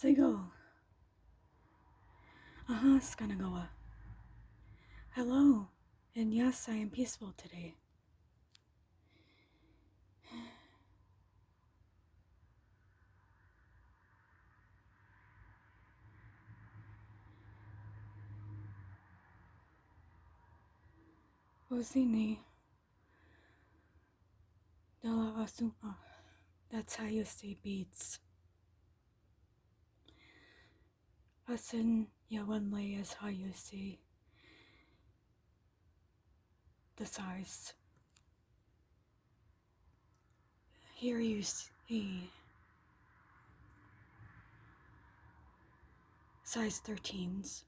Sigo. Skanagawa. Hello, and yes, I am peaceful today. Osini. Dala asuna. That's how you say beads. Asin yawanle is how you say the size. Here you see size 13s.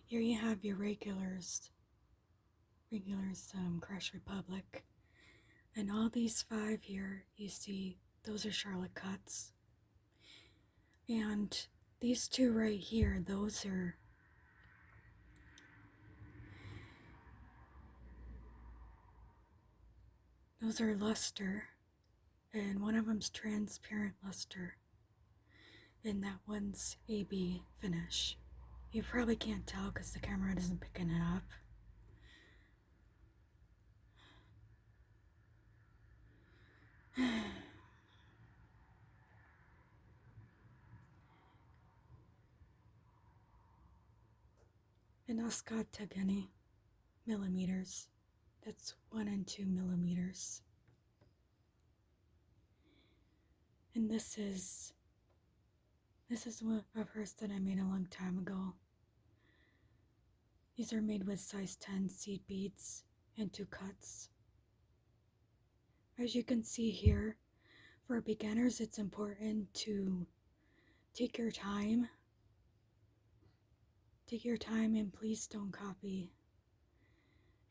Here you have your regulars, Crash Republic. And all these 5 here, you see, those are Charlotte cuts. And these 2 right here, those are luster, and one of them's transparent luster, and that one's AB finish. You probably can't tell because the camera isn't picking it up. And Oscar Tagani millimeters. That's 1 and 2 millimeters. And this is one of hers that I made a long time ago. These are made with size 10 seed beads and 2 cuts. As you can see here, for beginners, it's important to take your time. Take your time and please don't copy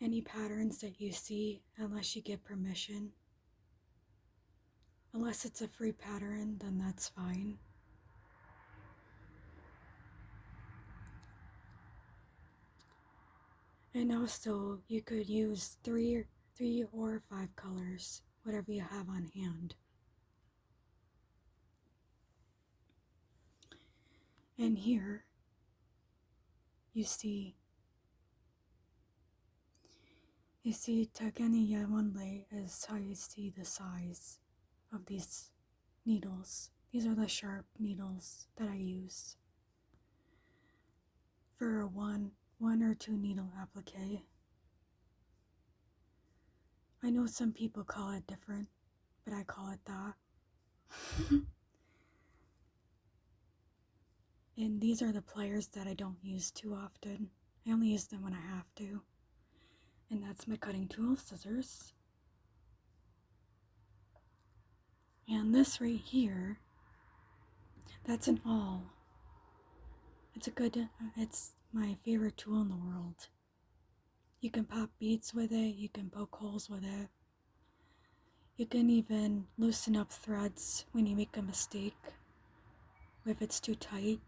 any patterns that you see unless you get permission. Unless it's a free pattern, then that's fine. And also, you could use 3 or 5 colors, whatever you have on hand. And here, you see Tagani Yawanle is how you see the size of these needles. These are the sharp needles that I use for a one or 2 needle applique. I know some people call it different, but I call it that. And these are the pliers that I don't use too often. I only use them when I have to. And that's my cutting tool, scissors. And this right here, that's an awl. It's my favorite tool in the world. You can pop beads with it, you can poke holes with it. You can even loosen up threads when you make a mistake, if it's too tight.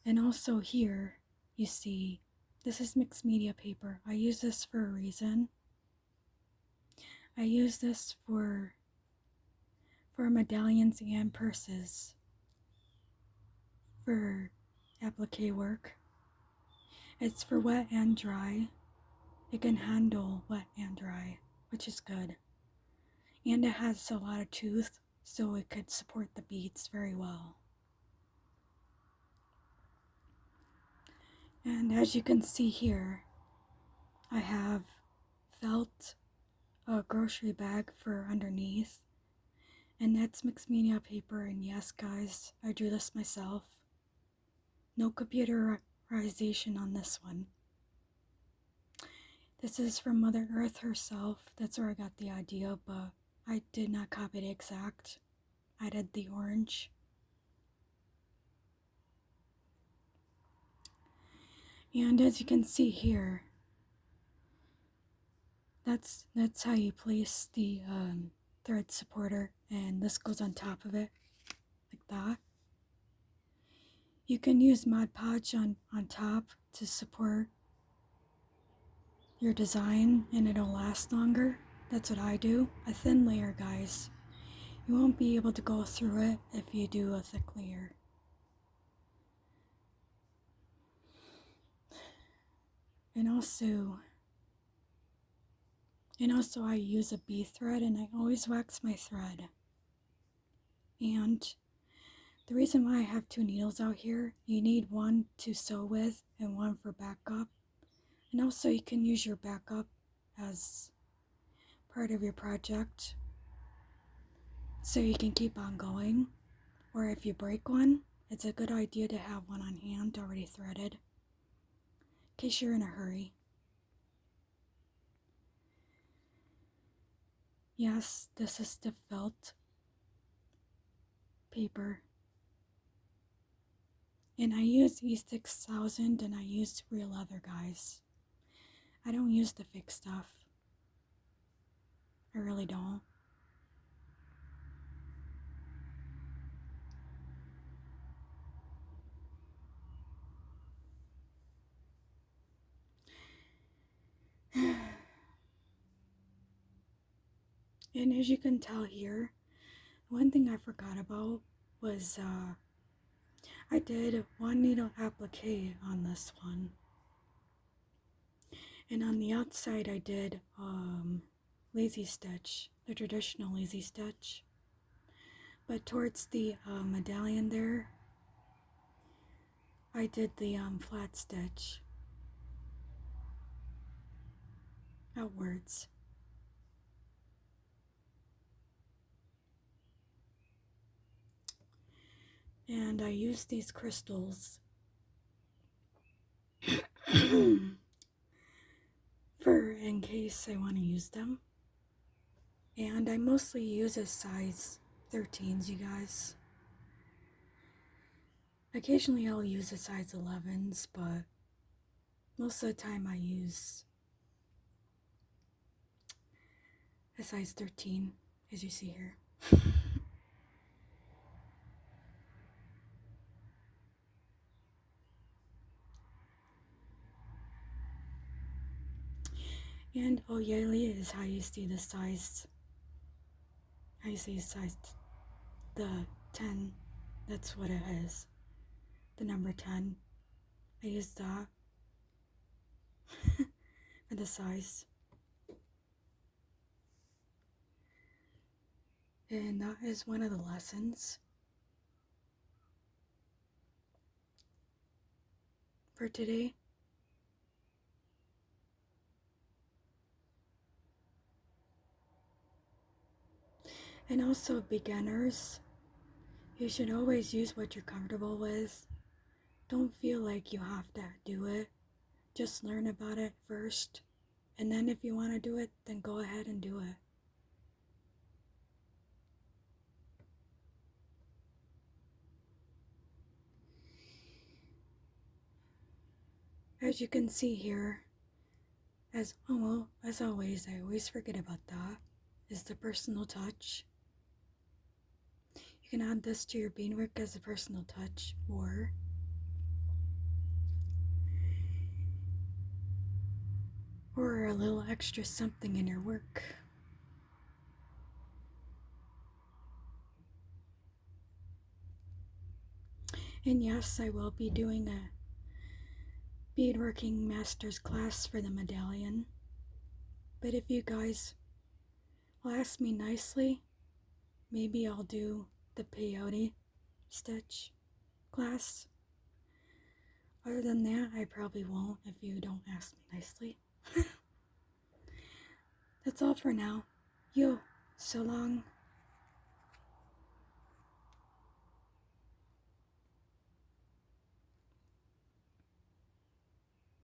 And also here, you see, this is mixed media paper. I use this for a reason. I use this for medallions and purses, for applique work. It's for wet and dry. It can handle wet and dry, which is good. And it has a lot of tooth, so it could support the beads very well. And as you can see here, I have felt a grocery bag for underneath, and that's mixed media paper. And yes, guys, I drew this myself. No computerization on this one. This is from Mother Earth herself. That's where I got the idea, but I did not copy the exact. I did the orange. And as you can see here, that's how you place the thread supporter, and this goes on top of it, like that. You can use Mod Podge on top to support your design, and it'll last longer. That's what I do. A thin layer, guys. You won't be able to go through it if you do a thick layer. And also I use a bead thread, and I always wax my thread. And the reason why I have 2 needles out here, you need one to sew with and one for backup. And also you can use your backup as part of your project so you can keep on going. Or if you break one, it's a good idea to have one on hand already threaded in case you're in a hurry. Yes, this is the felt paper. And I use E6000 and I use real leather, guys. I don't use the fake stuff. I really don't. And as you can tell here, one thing I forgot about was I did 1 needle applique on this one. And on the outside I did lazy stitch, the traditional lazy stitch. But towards the medallion there, I did the flat stitch outwards. And I used these crystals for in case I want to use them. And I mostly use a size 13s, you guys. Occasionally I'll use a size 11s, but most of the time I use a size 13, as you see here. And oyeli is how you see the size. How you see size, the 10. That's what it is. The number 10. I use that for the size. And that is one of the lessons for today. And also beginners, you should always use what you're comfortable with. Don't feel like you have to do it. Just learn about it first. And then if you want to do it, then go ahead and do it. As you can see here, as always, I always forget about that, is the personal touch. You can add this to your beadwork as a personal touch, or a little extra something in your work. And yes, I will be doing a beadworking master's class for the medallion. But if you guys will ask me nicely, maybe I'll do the peyote stitch class. Other than that, I probably won't if you don't ask me nicely. That's all for now. Yo, so long.